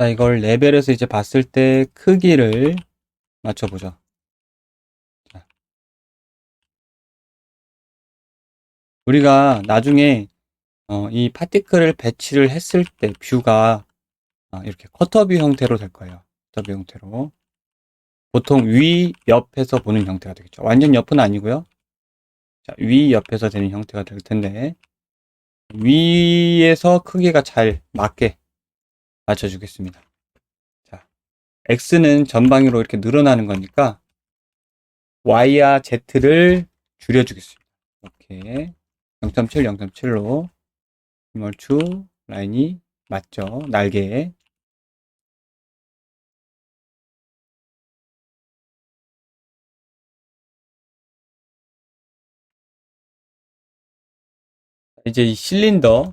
자, 이걸 레벨에서 이제 봤을 때 크기를 맞춰보죠. 자, 우리가 나중에 이 파티클을 배치를 했을 때 뷰가 이렇게 쿼터뷰 형태로 될 거예요. 쿼터뷰 형태로. 보통 위, 옆에서 보는 형태가 되겠죠. 완전 옆은 아니고요. 자, 위, 옆에서 되는 형태가 될 텐데 위에서 크기가 잘 맞게 맞춰주겠습니다. 자, X는 전방위로 이렇게 늘어나는 거니까 Y와 Z를 줄여주겠습니다. 이렇게 0.7, 0.7로 얼추 라인이 맞죠. 날개에. 이제 이 실린더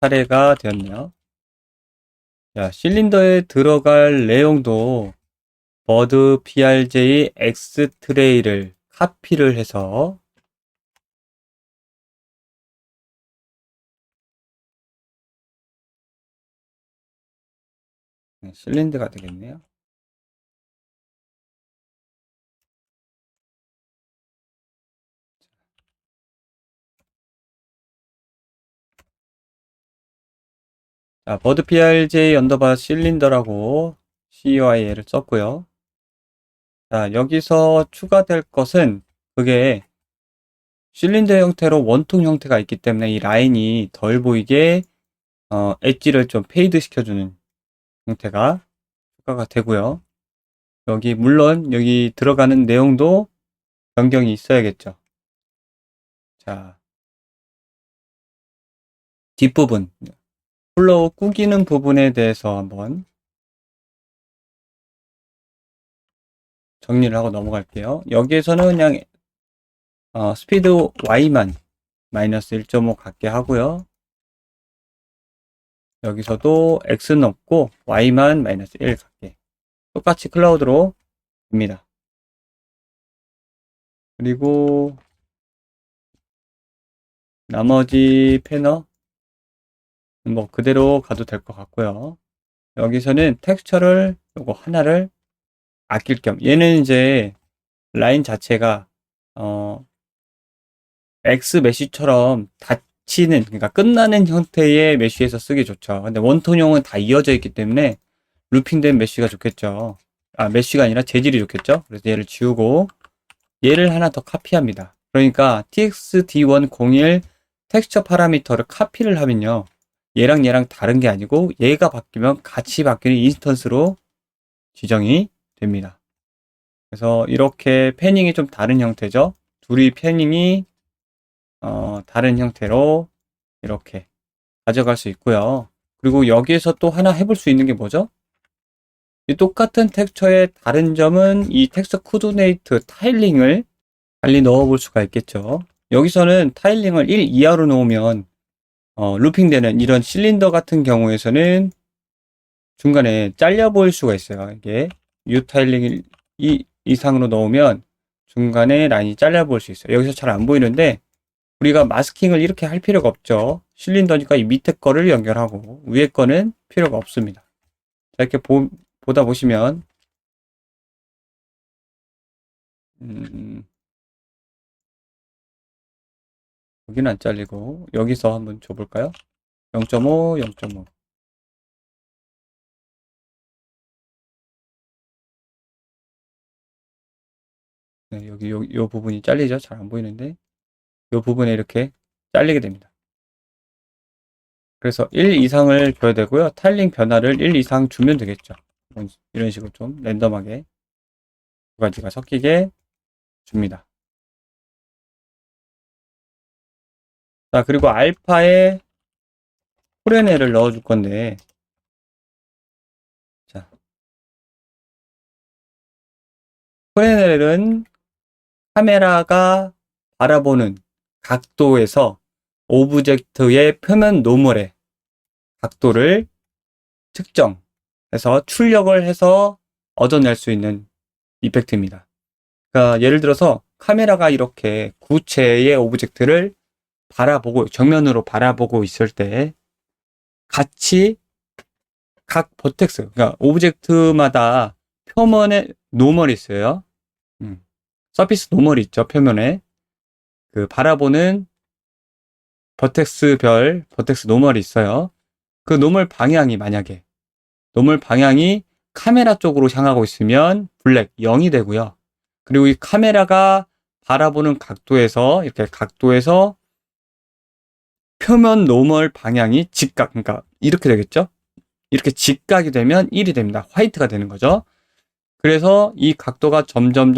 사례가 되었네요. 자, 실린더에 들어갈 내용도 버드 PRJ X 트레이를 카피를 해서 실린더가 되겠네요. 자, 버드 PRJ 언더바 실린더라고 CUI를 썼고요. 자, 여기서 추가될 것은 그게 실린더 형태로 원통 형태가 있기 때문에 이 라인이 덜 보이게 엣지를 좀 페이드 시켜주는 형태가 추가가 되고요. 물론 여기 들어가는 내용도 변경이 있어야겠죠. 자, 뒷부분 플로우 꾸기는 부분에 대해서 한번 정리를 하고 넘어갈게요. 여기에서는 그냥 스피드 Y만 마이너스 1.5 갖게 하고요. 여기서도 X는 없고 Y만 마이너스 1 갖게 똑같이 클라우드로 됩니다. 그리고 나머지 패널 뭐 그대로 가도 될 것 같고요. 여기서는 텍스처를 요거 하나를 아낄 겸 얘는 이제 라인 자체가 X 메쉬처럼 닫히는 그러니까 끝나는 형태의 메쉬에서 쓰기 좋죠. 근데 원톤용은 다 이어져 있기 때문에 루핑된 메쉬가 좋겠죠. 메쉬가 아니라 재질이 좋겠죠. 그래서 얘를 지우고 얘를 하나 더 카피합니다. 그러니까 txd101 텍스처 파라미터를 카피를 하면요. 얘랑 다른 게 아니고 얘가 바뀌면 같이 바뀌는 인스턴스로 지정이 됩니다. 그래서 이렇게 패닝이 좀 다른 형태죠. 둘이 패닝이 다른 형태로 이렇게 가져갈 수 있고요. 그리고 여기에서 또 하나 해볼 수 있는 게 뭐죠? 이 똑같은 텍스처의 다른 점은 이 텍스처 코디네이트 타일링을 빨리 넣어볼 수가 있겠죠. 여기서는 타일링을 1 이하로 놓으면 루핑되는 이런 실린더 같은 경우에서는 중간에 잘려 보일 수가 있어요. 이게 U 타일링 2 이상으로 넣으면 중간에 라인이 잘려 보일 수 있어요. 여기서 잘 안 보이는데 우리가 마스킹을 이렇게 할 필요가 없죠. 실린더니까 이 밑에 거를 연결하고 위에 거는 필요가 없습니다. 자, 이렇게 보다 보시면 여기는 안 잘리고 여기서 한번 줘볼까요? 0.5, 0.5 네, 여기 요 부분이 잘리죠? 잘 안 보이는데 요 부분에 이렇게 잘리게 됩니다. 그래서 1 이상을 줘야 되고요. 타일링 변화를 1 이상 주면 되겠죠. 이런 식으로 좀 랜덤하게 두 가지가 섞이게 줍니다. 자, 그리고 알파에 코레네를 넣어줄 건데, 자, 코레넬은 카메라가 바라보는 각도에서 오브젝트의 표면 노멀의 각도를 측정해서 출력을 해서 얻어낼 수 있는 이펙트입니다. 그러니까 예를 들어서 카메라가 이렇게 구체의 오브젝트를 바라보고 정면으로 바라보고 있을 때 같이 각 버텍스, 그러니까 오브젝트마다 표면에 노멀이 있어요. 서피스 노멀이 있죠, 표면에. 그 바라보는 버텍스 노멀이 있어요. 그 노멀 방향이 만약에 노멀 방향이 카메라 쪽으로 향하고 있으면 블랙 0이 되고요. 그리고 이 카메라가 바라보는 각도에서 이렇게 각도에서 표면 노멀 방향이 직각, 그러니까 이렇게 되겠죠? 이렇게 직각이 되면 1이 됩니다. 화이트가 되는 거죠. 그래서 이 각도가 점점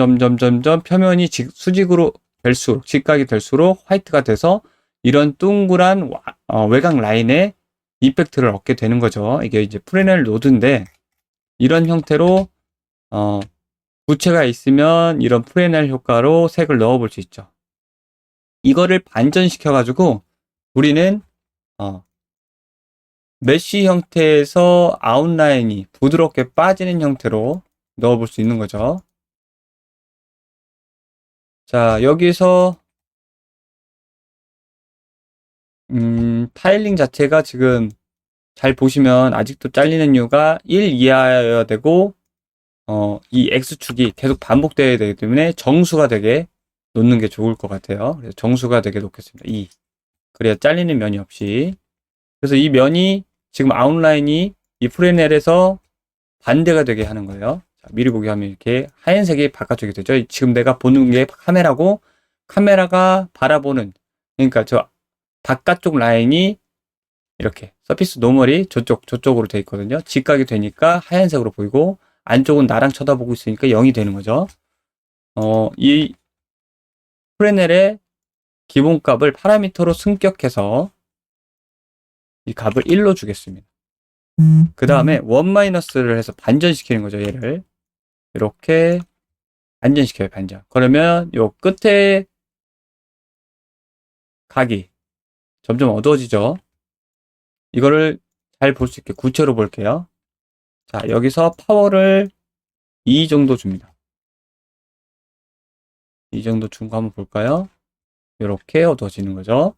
표면이 수직으로 될수록, 직각이 될수록 화이트가 돼서 이런 둥그란 외곽 라인에 이펙트를 얻게 되는 거죠. 이게 이제 프레넬 노드인데, 이런 형태로 부채가 있으면 이런 프레넬 효과로 색을 넣어볼 수 있죠. 이거를 반전시켜가지고 우리는 메쉬 형태에서 아웃라인이 부드럽게 빠지는 형태로 넣어볼 수 있는 거죠. 자, 여기서 타일링 자체가 지금 잘 보시면 아직도 잘리는 이유가 1 이하여야 되고 이 X축이 계속 반복되어야 되기 때문에 정수가 되게 놓는 게 좋을 것 같아요. 그래서 정수가 되게 놓겠습니다. 2. 그래야 잘리는 면이 없이. 그래서 이 면이 지금 아웃라인이 이 프레넬에서 반대가 되게 하는 거예요. 자, 미리 보기 하면 이렇게 하얀색이 바깥쪽이 되죠. 지금 내가 보는 게 카메라고, 카메라가 바라보는, 그러니까 저 바깥쪽 라인이 이렇게 서피스 노멀이 저쪽으로 돼 있거든요. 직각이 되니까 하얀색으로 보이고, 안쪽은 나랑 쳐다보고 있으니까 0이 되는 거죠. 이 프레넬의 기본값을 파라미터로 승격해서 이 값을 1로 주겠습니다. 그 다음에 1-를 해서 반전시키는 거죠. 얘를 이렇게 반전시켜요. 반전. 그러면 요 끝에 각이 점점 어두워지죠. 이거를 잘 볼 수 있게 구체로 볼게요. 자, 여기서 파워를 2 정도 줍니다. 이 정도 준 거 한번 볼까요? 이렇게 어두워지는 거죠.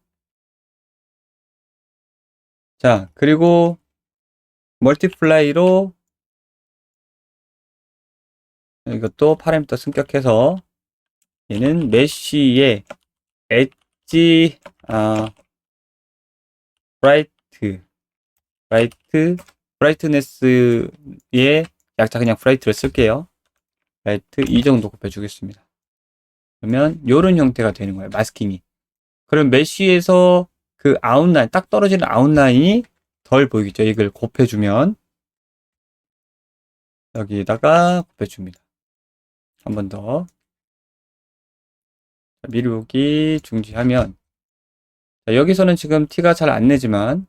자, 그리고 멀티플라이로 이것도 파라미터 승격해서 얘는 메쉬의 엣지 브라이트네스의 약자 그냥 브라이트를 쓸게요. 브라이트 이 정도 곱해주겠습니다. 그러면 이런 형태가 되는 거예요. 마스킹이. 그럼 메쉬에서 그 아웃라인, 딱 떨어지는 아웃라인이 덜 보이겠죠. 이걸 곱해주면 여기다가 곱해줍니다. 한 번 더. 미리 보기 중지하면 자, 여기서는 지금 티가 잘 안 내지만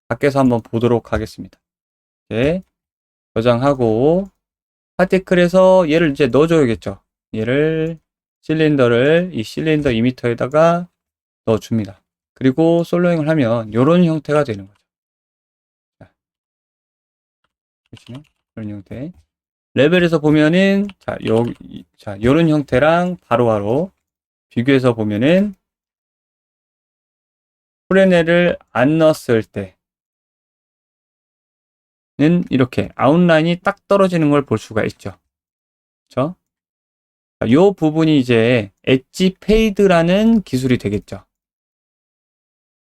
밖에서 한번 보도록 하겠습니다. 이렇게 저장하고 파티클에서 얘를 이제 넣어줘야겠죠. 얘를 이 실린더 이미터에다가 넣어줍니다. 그리고 솔로잉을 하면 이런 형태가 되는 거죠. 자, 보시면 이런 형태. 레벨에서 보면은 자, 요런 형태랑 바로바로 비교해서 보면은 프레넬을 안 넣었을 때는 이렇게 아웃라인이 딱 떨어지는 걸 볼 수가 있죠. 그렇죠? 요 부분이 이제 엣지 페이드라는 기술이 되겠죠.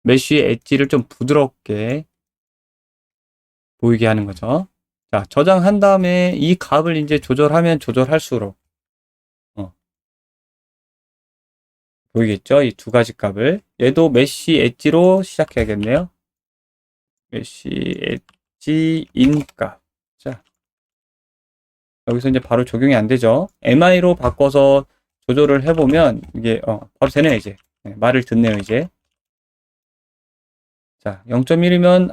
메쉬의 엣지를 좀 부드럽게 보이게 하는 거죠. 자, 저장한 다음에 이 값을 이제 조절하면 조절할수록 보이겠죠? 이 두 가지 값을. 얘도 메쉬 엣지로 시작해야겠네요. 메쉬 엣지 인 값. 자, 여기서 이제 바로 적용이 안 되죠. MI로 바꿔서 조절을 해보면 이게 바로 되네요 이제. 네, 말을 듣네요 이제. 자, 0.1이면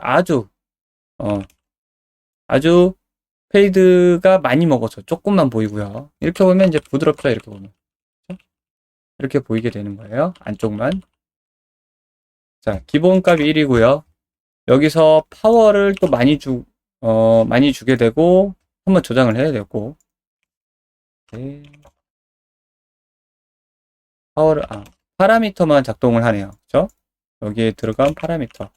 아주 페이드가 많이 먹어서 조금만 보이고요. 이렇게 보면 이제 부드럽죠. 이렇게 보면. 이렇게 보이게 되는 거예요. 안쪽만. 자, 기본값이 1이고요. 여기서 파워를 또 많이 주게 되고, 한번 저장을 해야 되고. 네. 파라미터만 작동을 하네요. 그죠? 여기에 들어간 파라미터.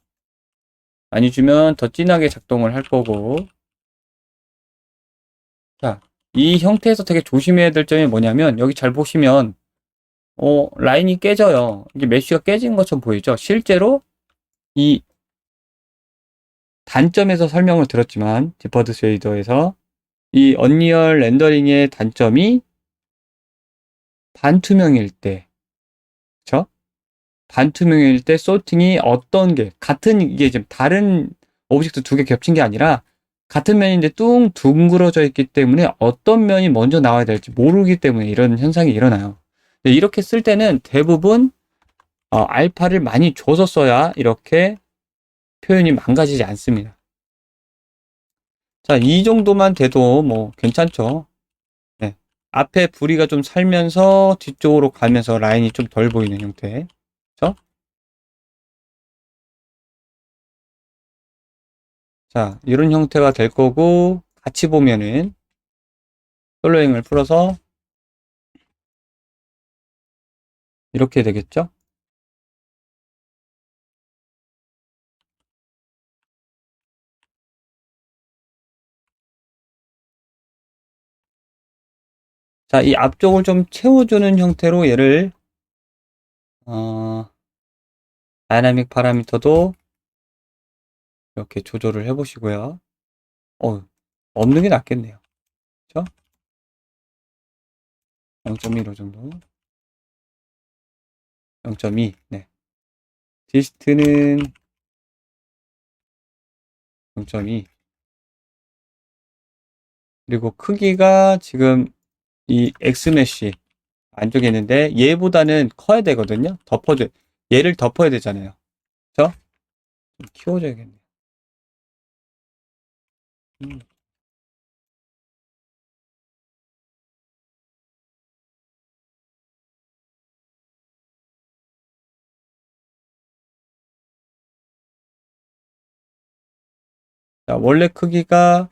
많이 주면 더 진하게 작동을 할 거고. 자, 이 형태에서 되게 조심해야 될 점이 뭐냐면, 여기 잘 보시면, 라인이 깨져요. 이게 메쉬가 깨진 것처럼 보이죠? 실제로 이 단점에서 설명을 들었지만, 디퍼드 쉐이더에서 이 언리얼 렌더링의 단점이 반투명일 때, 그쵸? 반투명일 때 소팅이 어떤 게, 같은, 이게 지금 다른 오브젝트 두 개 겹친 게 아니라, 같은 면인데 뚱 둥그러져 있기 때문에 어떤 면이 먼저 나와야 될지 모르기 때문에 이런 현상이 일어나요. 이렇게 쓸 때는 대부분 알파를 많이 줘서 써야 이렇게 표현이 망가지지 않습니다. 자, 이 정도만 돼도 뭐 괜찮죠. 네. 앞에 부리가 좀 살면서 뒤쪽으로 가면서 라인이 좀 덜 보이는 형태. 그렇죠? 자, 이런 형태가 될 거고 같이 보면은 솔로잉을 풀어서 이렇게 되겠죠? 자, 이 앞쪽을 좀 채워주는 형태로 얘를 다이나믹 파라미터도 이렇게 조절을 해보시고요. 없는 게 낫겠네요. 그렇죠? 0.15 정도. 0.2. 네. 디스트는 0.2. 그리고 크기가 지금 이 X메쉬 안쪽에 있는데 얘보다는 커야 되거든요. 얘를 덮어야 되잖아요. 그렇죠? 좀 키워줘야겠네요. 음. 자, 원래 크기가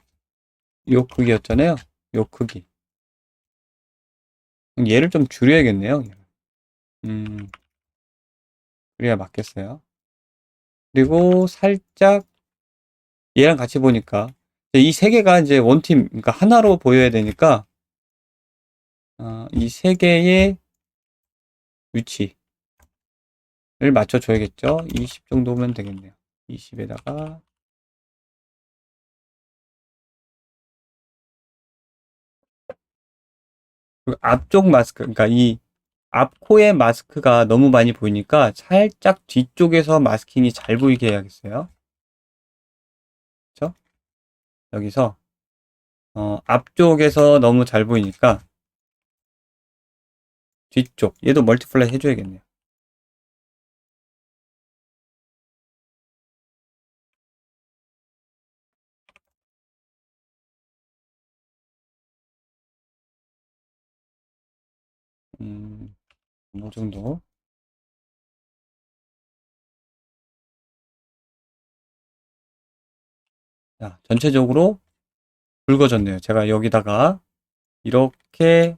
요 크기였잖아요. 요 크기. 얘를 좀 줄여야겠네요. 음, 그래야 맞겠어요. 그리고 살짝 얘랑 같이 보니까 이 세 개가 이제 원팀, 그러니까 하나로 보여야 되니까 이 세 개의 위치를 맞춰줘야겠죠. 20 정도면 되겠네요. 20에다가 앞쪽 마스크, 그러니까 이 앞코의 마스크가 너무 많이 보이니까 살짝 뒤쪽에서 마스킹이 잘 보이게 해야겠어요. 그렇죠? 여기서 앞쪽에서 너무 잘 보이니까 뒤쪽 얘도 멀티플라이 해줘야겠네요. 이 정도. 자, 전체적으로 붉어졌네요. 제가 여기다가 이렇게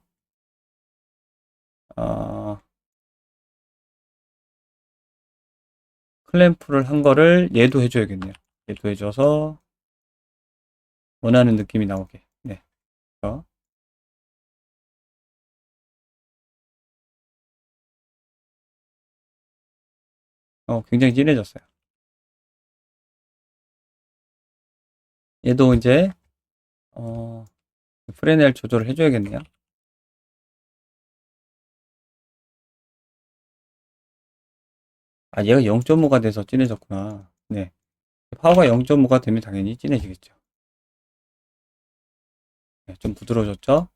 어, 클램프를 한 거를 얘도 해줘야겠네요. 얘도 해줘서 원하는 느낌이 나오게. 네. 그래서, 굉장히 진해졌어요. 얘도 이제 어, 프레넬 조절을 해줘야겠네요. 아, 얘가 0.5가 돼서 진해졌구나. 네. 파워가 0.5가 되면 당연히 진해지겠죠. 네, 좀 부드러워졌죠?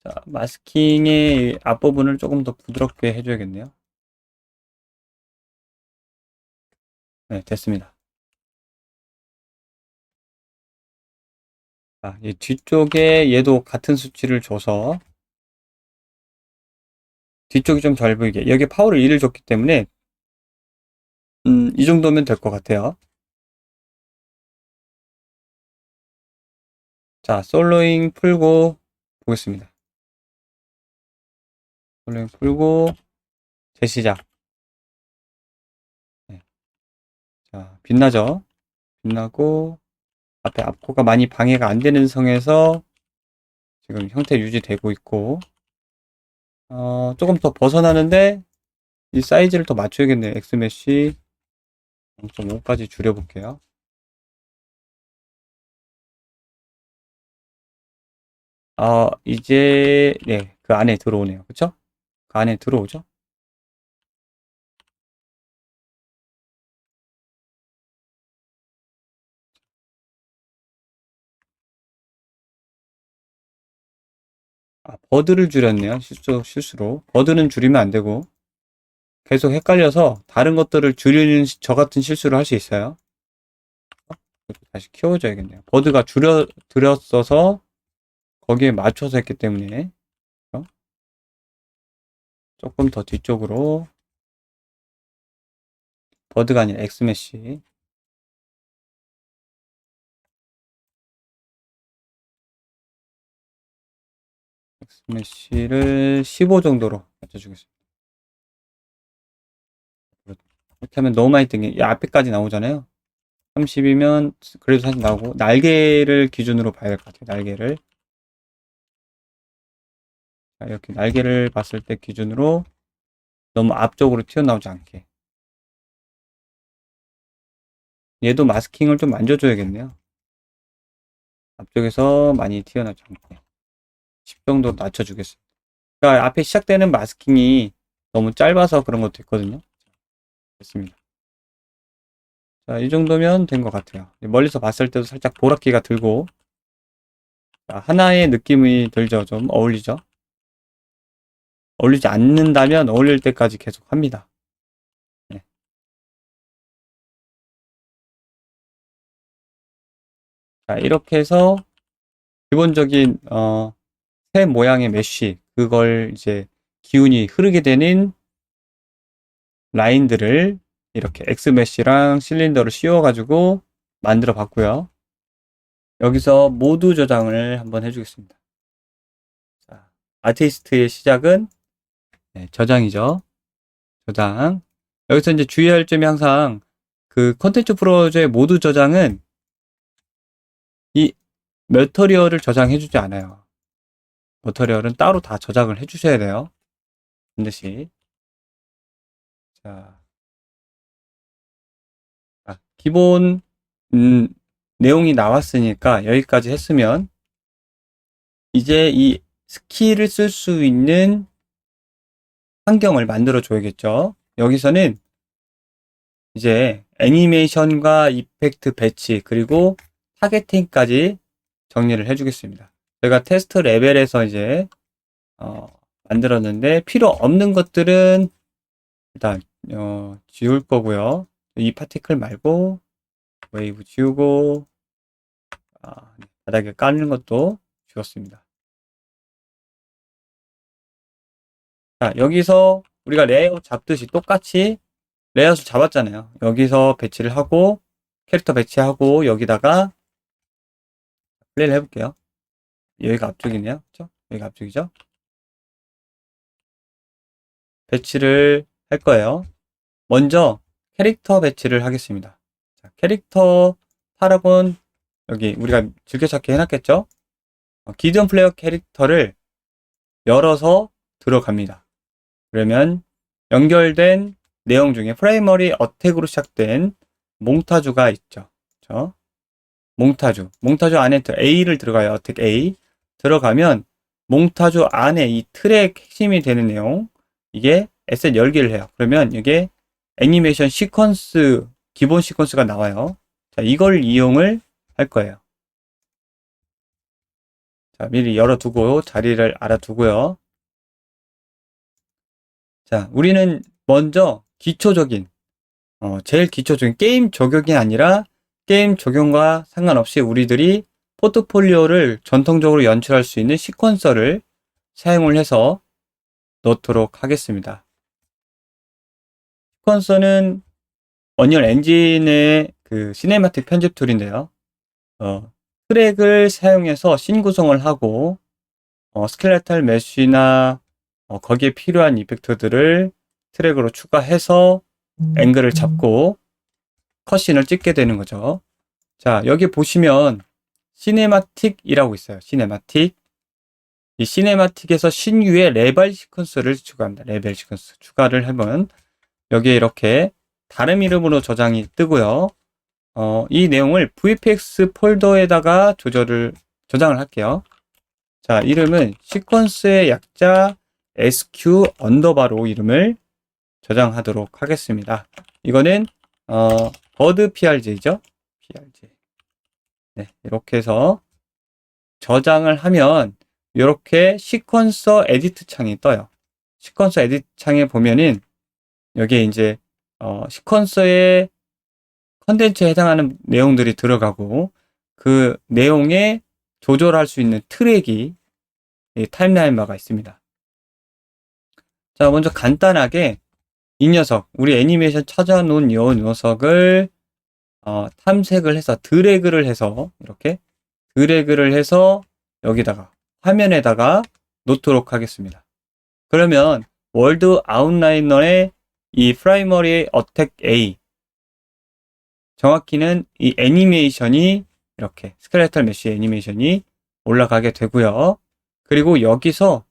자, 마스킹의 앞부분을 조금 더 부드럽게 해줘야겠네요. 네, 됐습니다. 자, 이 뒤쪽에 얘도 같은 수치를 줘서 뒤쪽이 좀 잘 보이게. 여기 파워를 1을 줬기 때문에 이 정도면 될 것 같아요. 자, 솔로잉 풀고 보겠습니다. 솔랭 풀고 재시작. 네. 자, 빛나죠? 빛나고 앞에 앞코가 많이 방해가 안 되는 선에서 지금 형태 유지되고 있고, 조금 더 벗어나는데 이 사이즈를 더 맞춰야겠네요. X메쉬 0.5까지 줄여볼게요. 이제 네, 그 안에 들어오네요. 그쵸? 그 안에 들어오죠? 버드를 줄였네요. 실수로. 버드는 줄이면 안 되고 계속 헷갈려서 다른 것들을 줄이는 저 같은 실수를 할 수 있어요. 다시 키워줘야겠네요. 버드가 들었어서 거기에 맞춰서 했기 때문에 조금 더 뒤쪽으로 버드가 아니라 엑스메쉬 엑스메쉬를 15 정도로 맞춰주겠습니다. 이렇게 하면 너무 많이 뜬게 이 앞에까지 나오잖아요. 30이면 그래도 사실 나오고 날개를 기준으로 봐야 될 것 같아요. 날개를 이렇게 날개를 봤을 때 기준으로 너무 앞쪽으로 튀어나오지 않게 얘도 마스킹을 좀 만져줘야겠네요. 앞쪽에서 많이 튀어나오지 않게 10 정도 낮춰주겠습니다. 그러니까 앞에 시작되는 마스킹이 너무 짧아서 그런 것도 있거든요. 됐습니다. 자, 이 정도면 된 것 같아요. 멀리서 봤을 때도 살짝 보랏기가 들고 자, 하나의 느낌이 들죠. 좀 어울리죠. 어울리지 않는다면 어울릴 때까지 계속 합니다. 네. 자, 이렇게 해서 기본적인 새 모양의 메쉬 그걸 이제 기운이 흐르게 되는 라인들을 이렇게 X 메쉬랑 실린더를 씌워가지고 만들어 봤고요. 여기서 모두 저장을 한번 해주겠습니다. 자, 아티스트의 시작은 네, 저장이죠. 저장. 여기서 이제 주의할 점이 항상 그 컨텐츠 브라우저의 모두 저장은 이 머터리얼을 저장해주지 않아요. 머터리얼은 따로 다 저장을 해주셔야 돼요. 반드시. 자, 기본 내용이 나왔으니까 여기까지 했으면 이제 이 스킬을 쓸 수 있는 환경을 만들어 줘야겠죠. 여기서는 이제 애니메이션과 이펙트 배치 그리고 타겟팅까지 정리를 해주겠습니다. 제가 테스트 레벨에서 이제 만들었는데 필요 없는 것들은 일단 지울 거고요. 이 파티클 말고 웨이브 지우고 바닥에 까는 것도 지웠습니다. 자, 여기서 우리가 레이아웃 잡듯이 똑같이 레이아웃을 잡았잖아요. 여기서 배치를 하고 캐릭터 배치하고 여기다가 플레이를 해볼게요. 여기가 앞쪽이네요. 그렇죠? 여기가 앞쪽이죠? 배치를 할 거예요. 먼저 캐릭터 배치를 하겠습니다. 자, 캐릭터 파라곤 여기 우리가 즐겨찾기 해놨겠죠? 기존 플레이어 캐릭터를 열어서 들어갑니다. 그러면 연결된 내용 중에 프라이머리 어택으로 시작된 몽타주가 있죠. 그렇죠? 몽타주 안에 A를 들어가요. 어택 A 들어가면 몽타주 안에 이 틀의 핵심이 되는 내용 이게 에셋 열기를 해요. 그러면 이게 애니메이션 시퀀스 기본 시퀀스가 나와요. 자, 이걸 이용을 할 거예요. 자, 미리 열어두고 자리를 알아두고요. 자, 우리는 먼저 기초적인 제일 기초적인 게임 적용이 아니라 게임 적용과 상관없이 우리들이 포트폴리오를 전통적으로 연출할 수 있는 시퀀서를 사용을 해서 넣도록 하겠습니다. 시퀀서는 언리얼 엔진의 그 시네마틱 편집 툴인데요. 트랙을 사용해서 씬 구성을 하고 스켈레탈 메쉬나 거기에 필요한 이펙트들을 트랙으로 추가해서 앵글을 잡고 컷신을 찍게 되는 거죠. 자, 여기 보시면 시네마틱이라고 있어요. 시네마틱. 이 시네마틱에서 신규의 레벨 시퀀스를 추가합니다. 레벨 시퀀스 추가를 하면 여기에 이렇게 다른 이름으로 저장이 뜨고요. 이 내용을 VFX 폴더에다가 저장을 할게요. 자, 이름은 시퀀스의 약자 SQ 언더바로 이름을 저장하도록 하겠습니다. 이거는 버드 PRJ죠. PRJ. 네, 이렇게 해서 저장을 하면 이렇게 시퀀서 에디트 창이 떠요. 시퀀서 에디트 창에 보면은 여기에 이제 시퀀서의 컨텐츠에 해당하는 내용들이 들어가고 그 내용에 조절할 수 있는 트랙이 타임라인 바가 있습니다. 자, 먼저 간단하게 이 녀석, 우리 애니메이션 찾아놓은 이 녀석을 탐색을 해서 드래그를 해서 이렇게 드래그를 해서 여기다가 화면에다가 놓도록 하겠습니다. 그러면 월드 아웃라이너의 이 프라이머리 어택 A, 정확히는 이 애니메이션이 이렇게 스켈레털 메쉬 애니메이션이 올라가게 되고요. 그리고 여기서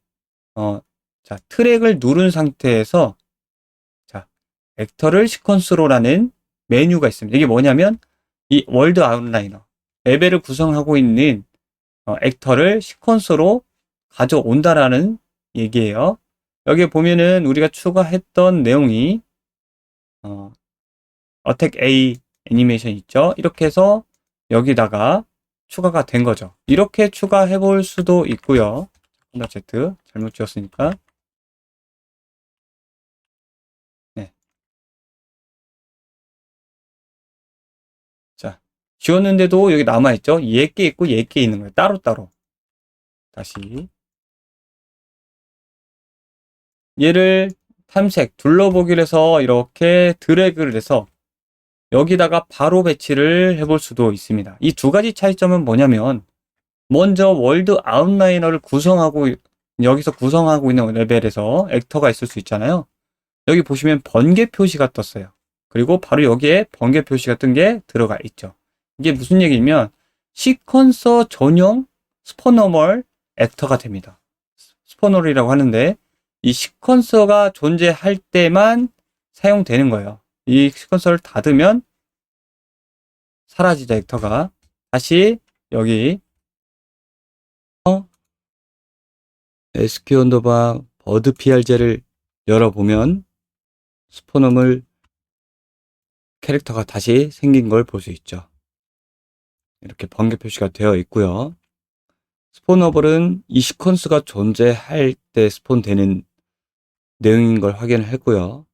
자, 트랙을 누른 상태에서 자, 액터를 시퀀스로라는 메뉴가 있습니다. 이게 뭐냐면 이 월드 아웃라이너 레벨을 구성하고 있는 액터를 시퀀스로 가져온다라는 얘기예요. 여기 보면은 우리가 추가했던 내용이 어택 A 애니메이션 있죠. 이렇게 해서 여기다가 추가가 된 거죠. 이렇게 추가해 볼 수도 있고요. Z 잘못 지웠으니까. 네. 자, 지웠는데도 여기 남아있죠. 얘께 있고 얘께 있는 거예요. 따로따로. 다시. 얘를 탐색, 둘러보기를 해서 이렇게 드래그를 해서 여기다가 바로 배치를 해볼 수도 있습니다. 이 두 가지 차이점은 뭐냐면 먼저 월드 아웃라이너를 여기서 구성하고 있는 레벨에서 액터가 있을 수 있잖아요. 여기 보시면 번개 표시가 떴어요. 그리고 바로 여기에 번개 표시가 뜬 게 들어가 있죠. 이게 무슨 얘기냐면 시퀀서 전용 스포너멀 액터가 됩니다. 스포너럴이라고 하는데 이 시퀀서가 존재할 때만 사용되는 거예요. 이 시퀀서를 닫으면 사라지죠, 액터가. 다시 여기 SQ 언더바 버드 PRJ를 열어보면 스포너멀 캐릭터가 다시 생긴 걸 볼 수 있죠. 이렇게 번개 표시가 되어 있고요. 스폰어블은 이 시퀀스가 존재할 때 스폰되는 내용인 걸 확인을 했고요.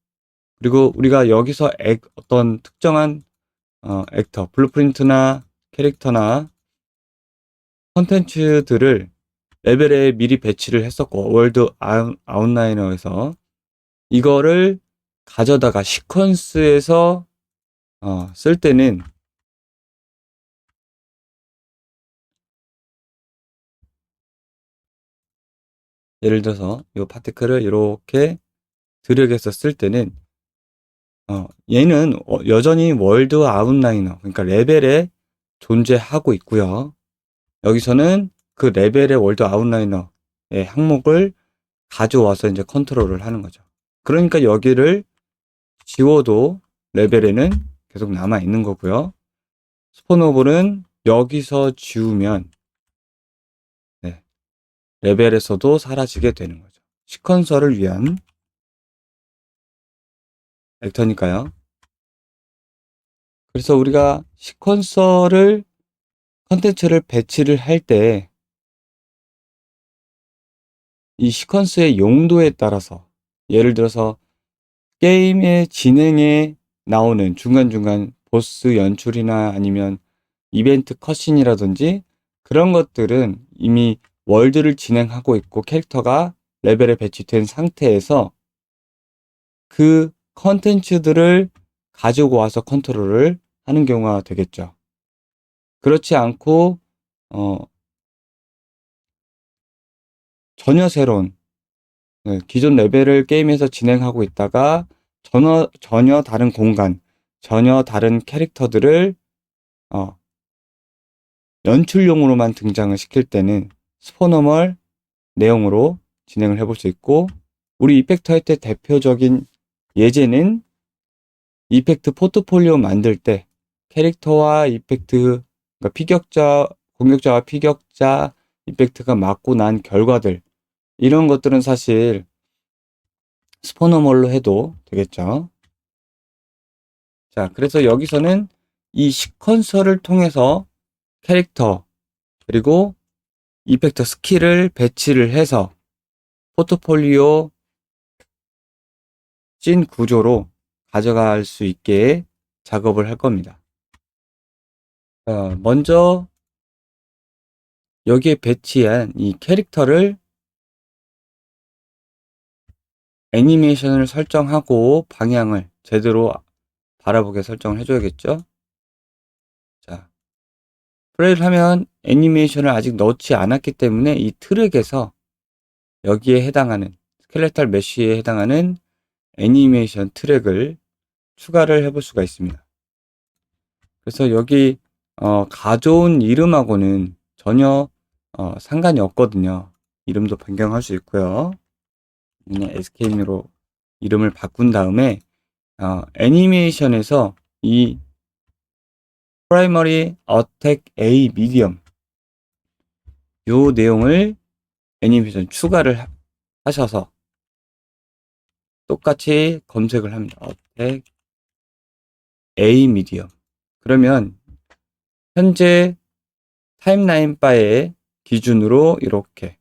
그리고 우리가 여기서 어떤 특정한 액터, 블루프린트나 캐릭터나 컨텐츠들을 레벨에 미리 배치를 했었고 월드 아웃라이너에서 이거를 가져다가 시퀀스에서 쓸 때는 예를 들어서 이 파티클을 이렇게 드래그해서 쓸 때는 얘는 여전히 월드 아웃라이너, 그러니까 레벨에 존재하고 있고요. 여기서는 그 레벨의 월드 아웃라이너의 항목을 가져와서 이제 컨트롤을 하는 거죠. 그러니까 여기를 지워도 레벨에는 계속 남아 있는 거고요. 스폰오블은 여기서 지우면 레벨에서도 사라지게 되는 거죠. 시퀀서를 위한 액터니까요. 그래서 우리가 시퀀서를 컨텐츠를 배치를 할 때 이 시퀀스의 용도에 따라서 예를 들어서 게임의 진행에 나오는 중간중간 보스 연출이나 아니면 이벤트 컷신이라든지 그런 것들은 이미 월드를 진행하고 있고 캐릭터가 레벨에 배치된 상태에서 그 컨텐츠들을 가지고 와서 컨트롤을 하는 경우가 되겠죠. 그렇지 않고 전혀 새로운 기존 레벨을 게임에서 진행하고 있다가 전혀 다른 공간, 전혀 다른 캐릭터들을 연출용으로만 등장을 시킬 때는 스포너멀 내용으로 진행을 해볼 수 있고, 우리 이펙트 할 때 대표적인 예제는 이펙트 포트폴리오 만들 때 캐릭터와 이펙트, 그러니까 공격자와 피격자 이펙트가 맞고 난 결과들, 이런 것들은 사실 스포너멀로 해도 되겠죠. 자, 그래서 여기서는 이 시퀀서를 통해서 캐릭터 그리고 이펙터 스킬을 배치를 해서 포트폴리오 씬 구조로 가져갈 수 있게 작업을 할 겁니다. 먼저 여기에 배치한 이 캐릭터를 애니메이션을 설정하고 방향을 제대로 바라보게 설정을 해줘야겠죠. 자, 플레이를 하면 애니메이션을 아직 넣지 않았기 때문에 이 트랙에서 여기에 해당하는 스켈레탈 메쉬에 해당하는 애니메이션 트랙을 추가를 해볼 수가 있습니다. 그래서 여기 가져온 이름하고는 전혀 상관이 없거든요. 이름도 변경할 수 있고요. 그냥 SK로 이름을 바꾼 다음에 애니메이션에서 이 Primary Attack A Medium 요 내용을 애니메이션 추가를 하셔서 똑같이 검색을 합니다. Attack A Medium. 그러면 현재 타임라인 바의 기준으로 이렇게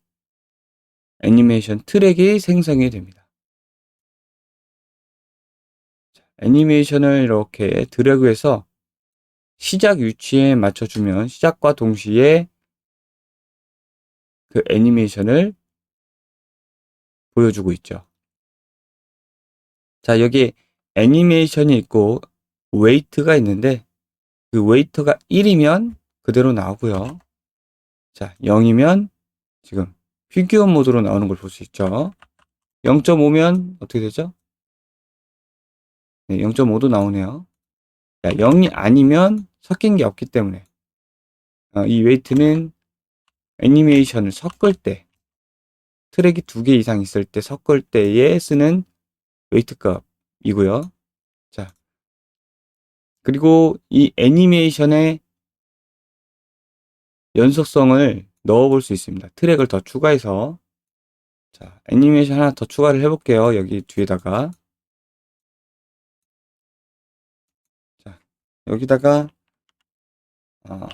애니메이션 트랙이 생성이 됩니다. 애니메이션을 이렇게 드래그해서 시작 위치에 맞춰주면 시작과 동시에 그 애니메이션을 보여주고 있죠. 자, 여기 애니메이션이 있고 웨이트가 있는데 그 웨이트가 1이면 그대로 나오고요. 자, 0이면 지금 피규어 모드로 나오는 걸 볼 수 있죠. 0.5면 어떻게 되죠? 네, 0.5도 나오네요. 자, 0이 아니면 섞인 게 없기 때문에 이 웨이트는 애니메이션을 섞을 때 트랙이 2개 이상 있을 때 섞을 때에 쓰는 웨이트 값이고요. 자, 그리고 이 애니메이션의 연속성을 넣어볼 수 있습니다. 트랙을 더 추가해서. 자, 애니메이션 하나 더 추가를 해볼게요. 여기 뒤에다가. 자, 여기다가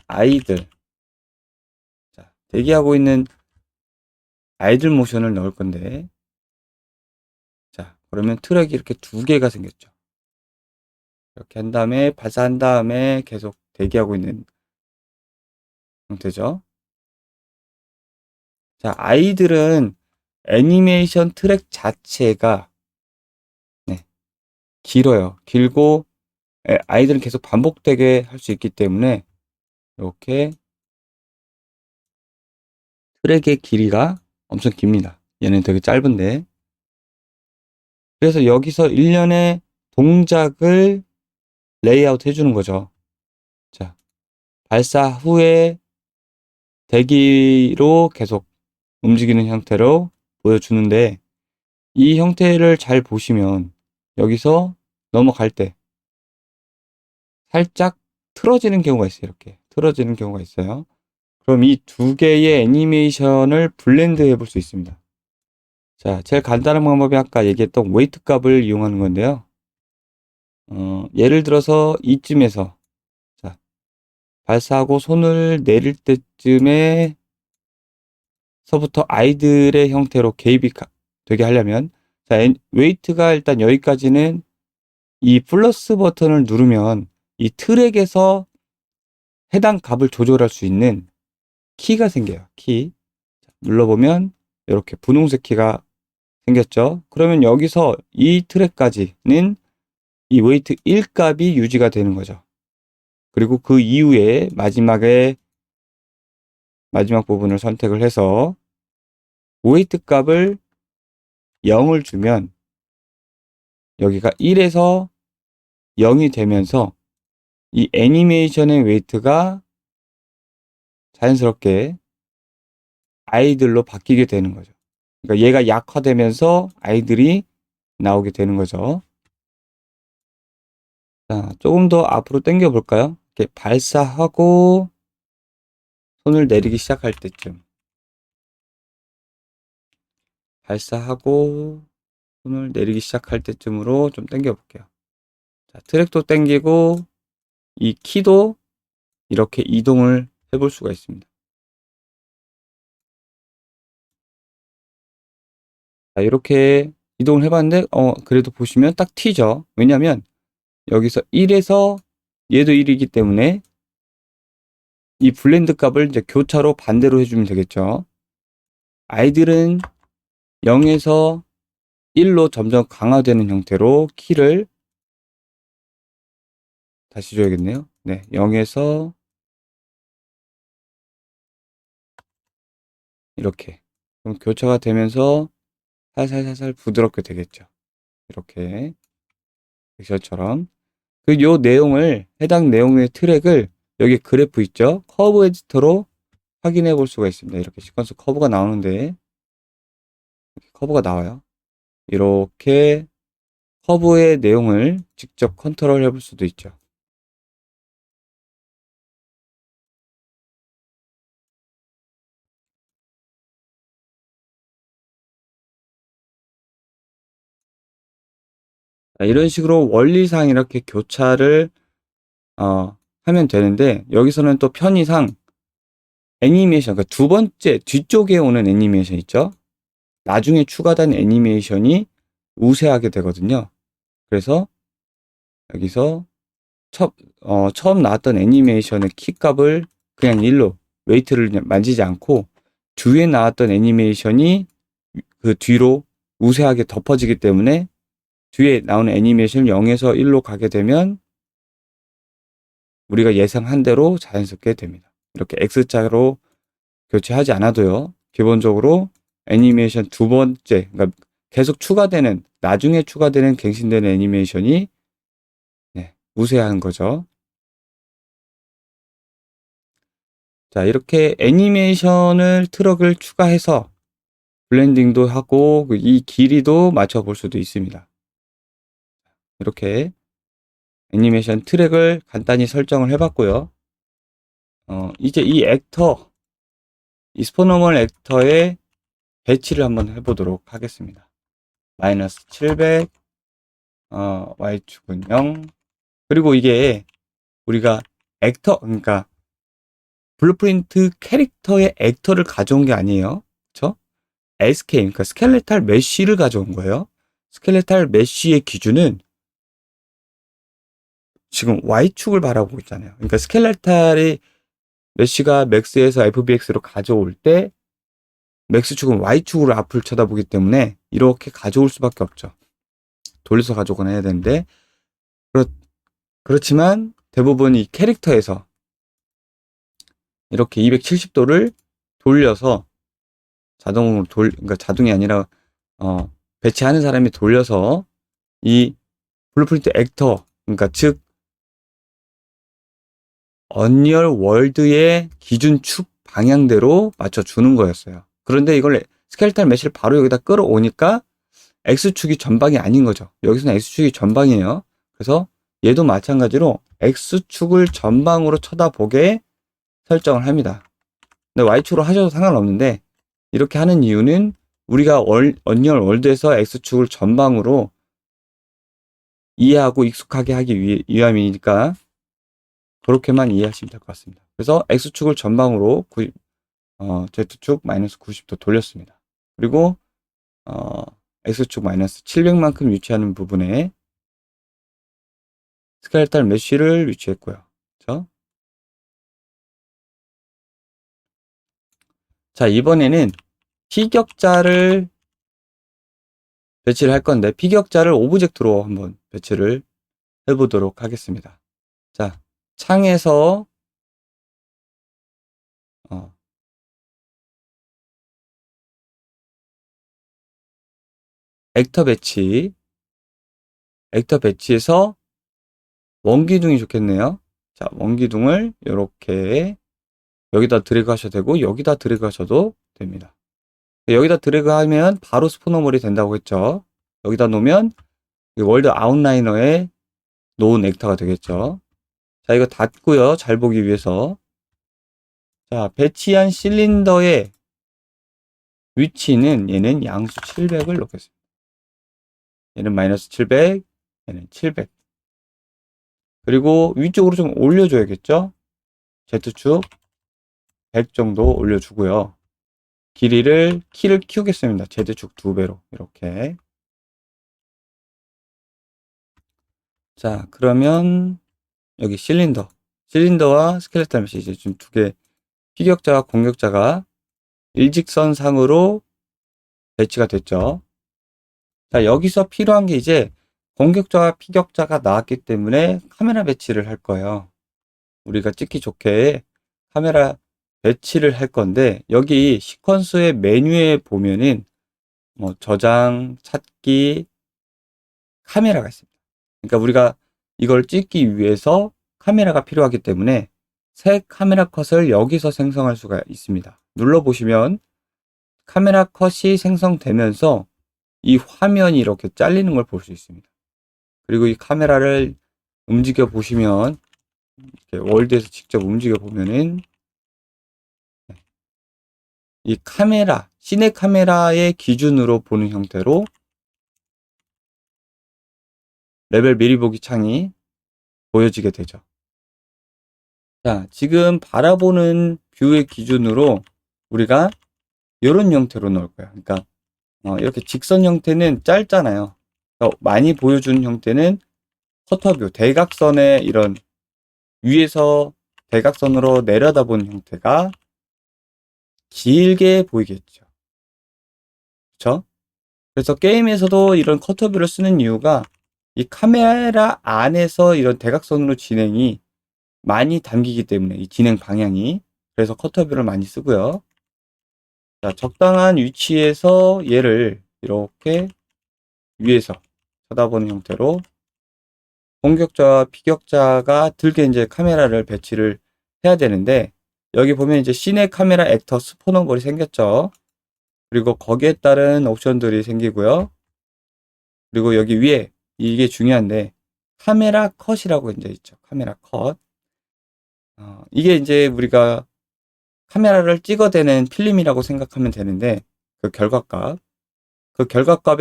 아이들. 자, 대기하고 있는 아이들 모션을 넣을 건데, 자, 그러면 트랙이 이렇게 2개가 생겼죠. 이렇게 한 다음에 발사한 다음에 계속 대기하고 있는 형태죠. 자, 아이들은 애니메이션 트랙 자체가 길어요. 길고 아이들은 계속 반복되게 할 수 있기 때문에 이렇게 트랙의 길이가 엄청 깁니다. 얘는 되게 짧은데. 그래서 여기서 일련의 동작을 레이아웃 해주는 거죠. 자, 발사 후에 대기로 계속 움직이는 형태로 보여주는데, 이 형태를 잘 보시면 여기서 넘어갈 때 살짝 틀어지는 경우가 있어요. 이렇게 틀어지는 경우가 있어요. 그럼 이 2개의 애니메이션을 블렌드 해볼 수 있습니다. 자, 제일 간단한 방법이 아까 얘기했던 웨이트 값을 이용하는 건데요. 예를 들어서 이쯤에서 자, 발사하고 손을 내릴 때쯤에 서부터 아이들의 형태로 개입이 되게 하려면, 자, 웨이트가 일단 여기까지는 이 플러스 버튼을 누르면 이 트랙에서 해당 값을 조절할 수 있는 키가 생겨요. 키. 눌러보면 이렇게 분홍색 키가 생겼죠. 그러면 여기서 이 트랙까지는 이 웨이트 1 값이 유지가 되는 거죠. 그리고 그 이후에 마지막 부분을 선택을 해서 웨이트 값을 0을 주면 여기가 1에서 0이 되면서 이 애니메이션의 웨이트가 자연스럽게 아이들로 바뀌게 되는 거죠. 그러니까 얘가 약화되면서 아이들이 나오게 되는 거죠. 자, 조금 더 앞으로 당겨 볼까요? 이렇게 발사하고 손을 내리기 시작할 때쯤. 발사하고 손을 내리기 시작할 때쯤으로 좀 당겨 볼게요. 자, 트랙도 당기고 이 키도 이렇게 이동을 해볼 수가 있습니다. 자, 이렇게 이동을 해봤는데, 그래도 보시면 딱 튀죠. 왜냐면 여기서 1에서 얘도 1이기 때문에 이 블렌드 값을 이제 교차로 반대로 해주면 되겠죠. 아이들은 0에서 1로 점점 강화되는 형태로 키를 다시 줘야겠네요. 네, 0에서 이렇게 그럼 교차가 되면서 살살살살 부드럽게 되겠죠. 이렇게 텍스처처럼 그 요 내용을 해당 내용의 트랙을 여기 그래프 있죠? 커브 에디터로 확인해 볼 수가 있습니다. 이렇게 시퀀스 커브가 나오는데 커브가 나와요. 이렇게 커브의 내용을 직접 컨트롤 해볼 수도 있죠. 이런 식으로 원리상 이렇게 교차를 하면 되는데 여기서는 또 편의상 애니메이션, 그러니까 두 번째 뒤쪽에 오는 애니메이션 있죠? 나중에 추가된 애니메이션이 우세하게 되거든요. 그래서 여기서 처음 나왔던 애니메이션의 키값을 그냥 1로 웨이트를 그냥 만지지 않고 뒤에 나왔던 애니메이션이 그 뒤로 우세하게 덮어지기 때문에 뒤에 나오는 애니메이션 0에서 1로 가게 되면 우리가 예상한 대로 자연스럽게 됩니다. 이렇게 X자로 교체하지 않아도요. 기본적으로 애니메이션 두 번째, 그러니까 계속 추가되는, 나중에 추가되는 갱신되는 애니메이션이 우세한 거죠. 자, 이렇게 애니메이션을 트럭을 추가해서 블렌딩도 하고 이 길이도 맞춰볼 수도 있습니다. 이렇게 애니메이션 트랙을 간단히 설정을 해봤고요. 이제 이 액터, 이 스포노멀 액터의 배치를 한번 해보도록 하겠습니다. 마이너스 700, Y축은 0. 그리고 이게 우리가 액터, 그러니까 블루프린트 캐릭터의 액터를 가져온 게 아니에요. 그쵸? SK, 그러니까 스켈레탈 메쉬를 가져온 거예요. 스켈레탈 메쉬의 기준은 지금 Y축을 바라보고 있잖아요. 그러니까 스켈레탈이 메쉬가 맥스에서 FBX로 가져올 때 맥스축은 Y축으로 앞을 쳐다보기 때문에 이렇게 가져올 수밖에 없죠. 돌려서 가져오거나 해야 되는데 그렇지만 대부분 이 캐릭터에서 이렇게 270도를 돌려서 자동으로 그러니까 자동이 아니라 배치하는 사람이 돌려서 이 블루프린트 액터, 그러니까 즉 언리얼 월드의 기준 축 방향대로 맞춰주는 거였어요. 그런데 이걸 스켈레탈 메쉬를 바로 여기다 끌어오니까 X축이 전방이 아닌 거죠. 여기서는 X축이 전방이에요. 그래서 얘도 마찬가지로 X축을 전방으로 쳐다보게 설정을 합니다. 근데 Y축으로 하셔도 상관없는데 이렇게 하는 이유는 우리가 언리얼 월드에서 X축을 전방으로 이해하고 익숙하게 하기 위함이니까 그렇게만 이해하시면 될 것 같습니다. 그래서 X축을 전방으로 Z축 마이너스 90도 돌렸습니다. 그리고 X축 마이너스 700만큼 위치하는 부분에 스켈레탈 메쉬를 위치했고요. 그렇죠? 자, 이번에는 피격자를 배치를 할 건데 피격자를 오브젝트로 한번 배치를 해보도록 하겠습니다. 자, 창에서 어, 액터 배치. 액터 배치에서 원기둥이 좋겠네요. 자, 원기둥을 이렇게 여기다 드래그 하셔도 되고 여기다 드래그 하셔도 됩니다. 여기다 드래그 하면 바로 스포너몰이 된다고 했죠. 여기다 놓으면 월드 아웃라이너에 놓은 액터가 되겠죠. 자, 이거 닫고요. 잘 보기 위해서. 자, 배치한 실린더의 위치는 얘는 양수 700을 놓겠습니다. 얘는 마이너스 700, 얘는 700. 그리고 위쪽으로 좀 올려줘야겠죠? Z축 100 정도 올려주고요. 키를 키우겠습니다. Z축 2배로 이렇게. 자, 그러면 여기 실린더와 스켈레탈 메시 이제 지금 두 개 피격자와 공격자가 일직선상으로 배치가 됐죠. 자, 여기서 필요한 게 이제 공격자와 피격자가 나왔기 때문에 카메라 배치를 할 거예요. 우리가 찍기 좋게 카메라 배치를 할 건데 여기 시퀀스의 메뉴에 보면은 뭐 저장, 찾기, 카메라가 있습니다. 그러니까 우리가 이걸 찍기 위해서 카메라가 필요하기 때문에 새 카메라 컷을 여기서 생성할 수가 있습니다. 눌러보시면 카메라 컷이 생성되면서 이 화면이 이렇게 잘리는 걸 볼 수 있습니다. 그리고 이 카메라를 움직여 보시면 월드에서 직접 움직여 보면은 이 카메라, 시내 카메라의 기준으로 보는 형태로 레벨 미리 보기 창이 보여지게 되죠. 자, 지금 바라보는 뷰의 기준으로 우리가 이런 형태로 넣을 거예요. 그러니까 이렇게 직선 형태는 짧잖아요. 많이 보여주는 형태는 커터뷰, 대각선의 이런 위에서 대각선으로 내려다보는 형태가 길게 보이겠죠. 그렇죠? 그래서 게임에서도 이런 커터뷰를 쓰는 이유가 이 카메라 안에서 이런 대각선으로 진행이 많이 담기기 때문에 이 진행 방향이 그래서 커터뷰를 많이 쓰고요. 자, 적당한 위치에서 얘를 이렇게 위에서 쳐다보는 형태로 공격자와 피격자가 들게 이제 카메라를 배치를 해야 되는데 여기 보면 이제 시내 카메라 액터 스포너볼이 생겼죠. 그리고 거기에 따른 옵션들이 생기고요. 그리고 여기 위에 이게 중요한데 카메라 컷이라고 이제 있죠. 카메라 컷. 이게 이제 우리가 카메라를 찍어대는 필름이라고 생각하면 되는데 그 결과값에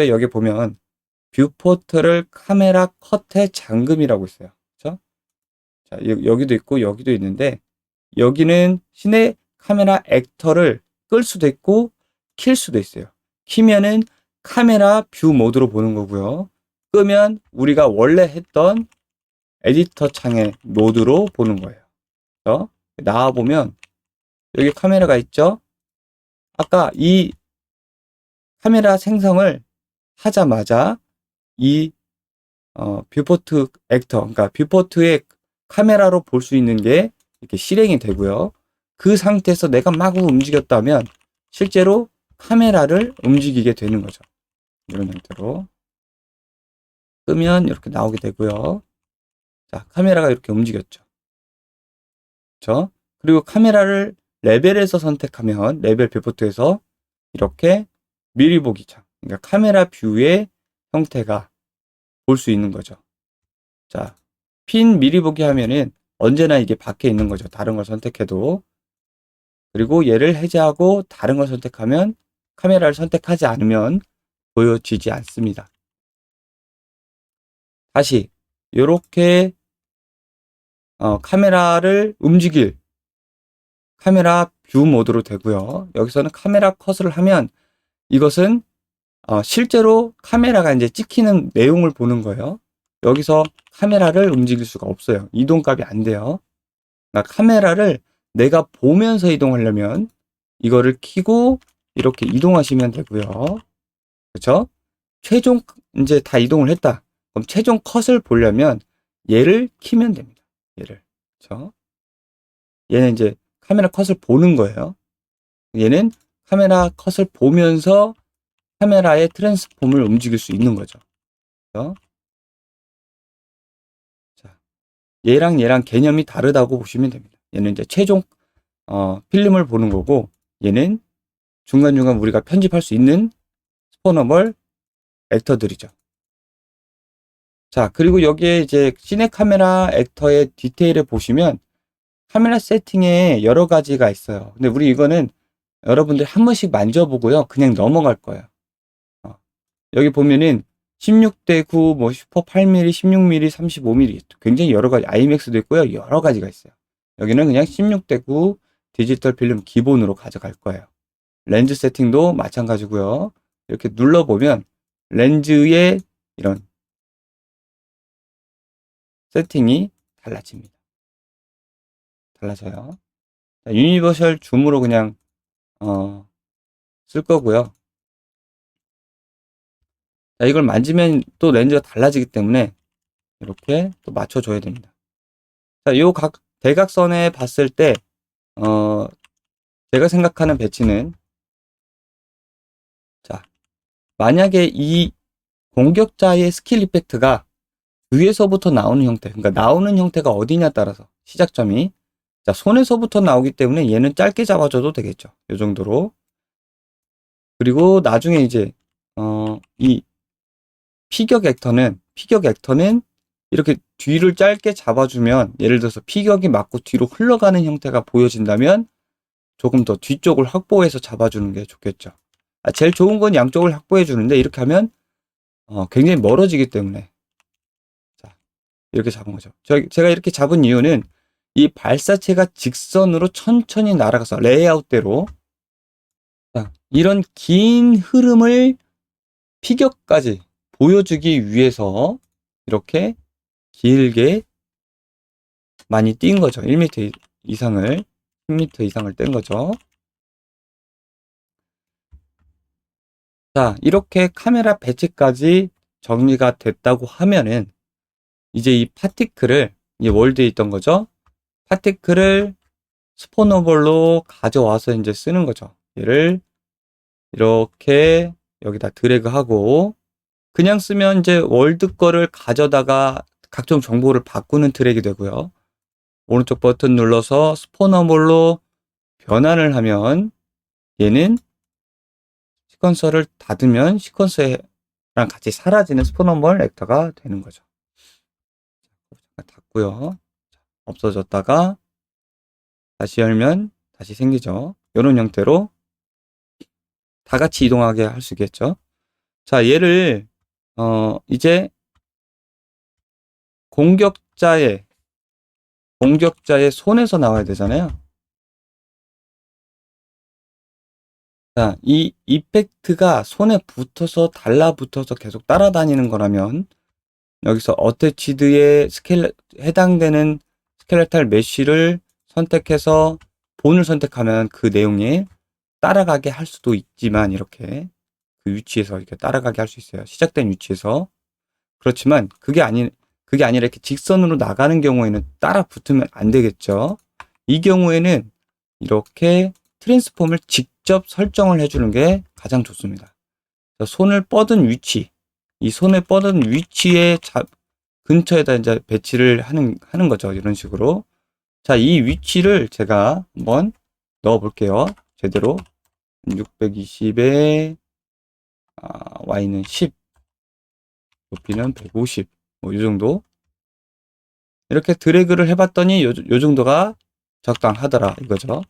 여기 보면 뷰포트를 카메라 컷의 잠금이라고 있어요. 그렇죠? 자, 여기도 있고 여기도 있는데 여기는 시내 카메라 액터를 끌 수도 있고 킬 수도 있어요. 키면은 카메라 뷰 모드로 보는 거고요. 끄면 우리가 원래 했던 에디터 창의 모드로 보는 거예요. 그래서 나와보면 여기 카메라가 있죠? 아까 이 카메라 생성을 하자마자 이 뷰포트 액터, 그러니까 뷰포트의 카메라로 볼 수 있는 게 이렇게 실행이 되고요. 그 상태에서 내가 마구 움직였다면 실제로 카메라를 움직이게 되는 거죠. 이런 형태로 끄면 이렇게 나오게 되고요. 자, 카메라가 이렇게 움직였죠. 그렇죠? 그리고 카메라를 레벨에서 선택하면 레벨 뷰포트에서 이렇게 미리 보기 창, 그러니까 카메라 뷰의 형태가 볼 수 있는 거죠. 자, 핀 미리 보기 하면은 언제나 이게 밖에 있는 거죠. 다른 걸 선택해도. 그리고 얘를 해제하고 다른 걸 선택하면 카메라를 선택하지 않으면 보여지지 않습니다. 다시 이렇게 카메라를 움직일 카메라 뷰 모드로 되고요. 여기서는 카메라 컷을 하면 이것은 실제로 카메라가 이제 찍히는 내용을 보는 거예요. 여기서 카메라를 움직일 수가 없어요. 이동값이 안 돼요. 그러니까 카메라를 내가 보면서 이동하려면 이거를 켜고 이렇게 이동하시면 되고요. 그렇죠? 최종 이제 다 이동을 했다. 그럼 최종 컷을 보려면 얘를 키면 됩니다. 얘를. 그렇죠? 얘는 이제 카메라 컷을 보는 거예요. 얘는 카메라 컷을 보면서 카메라의 트랜스폼을 움직일 수 있는 거죠. 그래서 자, 얘랑 개념이 다르다고 보시면 됩니다. 얘는 이제 최종 필름을 보는 거고, 얘는 중간중간 우리가 편집할 수 있는 스포너블 액터들이죠. 자, 그리고 여기에 이제 시네 카메라 액터의 디테일을 보시면 카메라 세팅에 여러 가지가 있어요. 근데 우리 이거는 여러분들 한 번씩 만져보고요. 그냥 넘어갈 거예요. 여기 보면은 16:9, 뭐 슈퍼 8mm, 16mm, 35mm 굉장히 여러 가지, IMAX도 있고요. 여러 가지가 있어요. 여기는 그냥 16:9 디지털 필름 기본으로 가져갈 거예요. 렌즈 세팅도 마찬가지고요. 이렇게 눌러보면 렌즈의 이런 세팅이 달라집니다. 달라져요. 자, 유니버셜 줌으로 그냥 쓸 거고요. 자, 이걸 만지면 또 렌즈가 달라지기 때문에 이렇게 또 맞춰줘야 됩니다. 자, 요 대각선에 봤을 때 제가 생각하는 배치는, 자, 만약에 이 공격자의 스킬 이펙트가 위에서부터 나오는 형태, 그러니까 나오는 형태가 어디냐 따라서 시작점이, 자, 손에서부터 나오기 때문에 얘는 짧게 잡아줘도 되겠죠. 요 정도로. 그리고 나중에 이제 이 피격 액터는 이렇게 뒤를 짧게 잡아주면, 예를 들어서 피격이 맞고 뒤로 흘러가는 형태가 보여진다면 조금 더 뒤쪽을 확보해서 잡아주는 게 좋겠죠. 제일 좋은 건 양쪽을 확보해 주는데, 이렇게 하면 굉장히 멀어지기 때문에, 자, 이렇게 잡은 거죠. 제가 이렇게 잡은 이유는 이 발사체가 직선으로 천천히 날아가서 레이아웃대로, 자, 이런 긴 흐름을 피격까지 보여주기 위해서 이렇게 길게 많이 뛴 거죠. 1m 이상을, 10m 이상을 뗀 거죠. 자, 이렇게 카메라 배치까지 정리가 됐다고 하면은, 이제 이 파티클을, 이 월드에 있던 거죠. 파티클을 스포너블로 가져와서 이제 쓰는 거죠. 얘를 이렇게 여기다 드래그하고, 그냥 쓰면 이제 월드 거를 가져다가 각종 정보를 바꾸는 트랙이 되고요. 오른쪽 버튼 눌러서 스포너블로 변환을 하면 얘는 시퀀서를 닫으면 시퀀서랑 같이 사라지는 스포너블 액터가 되는 거죠. 닫고요. 없어졌다가 다시 열면 다시 생기죠. 이런 형태로 다 같이 이동하게 할 수 있겠죠. 자, 얘를 이제 공격자의 손에서 나와야 되잖아요. 자, 이 이펙트가 손에 붙어서 달라붙어서 계속 따라다니는 거라면, 여기서 어태치드에 해당되는 스켈레탈 메쉬를 선택해서 본을 선택하면 그 내용에 따라가게 할 수도 있지만, 이렇게 그 위치에서 이렇게 따라가게 할 수 있어요. 시작된 위치에서. 그렇지만 그게 아니라 이렇게 직선으로 나가는 경우에는 따라 붙으면 안 되겠죠. 이 경우에는 이렇게 트랜스폼을 직접 설정을 해주는 게 가장 좋습니다. 손을 뻗은 위치, 이 손을 뻗은 위치에 근처에다 이제 배치를 하는 거죠. 이런 식으로. 자, 이 위치를 제가 한번 넣어 볼게요. 제대로. 620에 Y는 10, 높이는 150, 뭐 이 정도. 이렇게 드래그를 해봤더니 요 정도가 적당하더라 이거죠.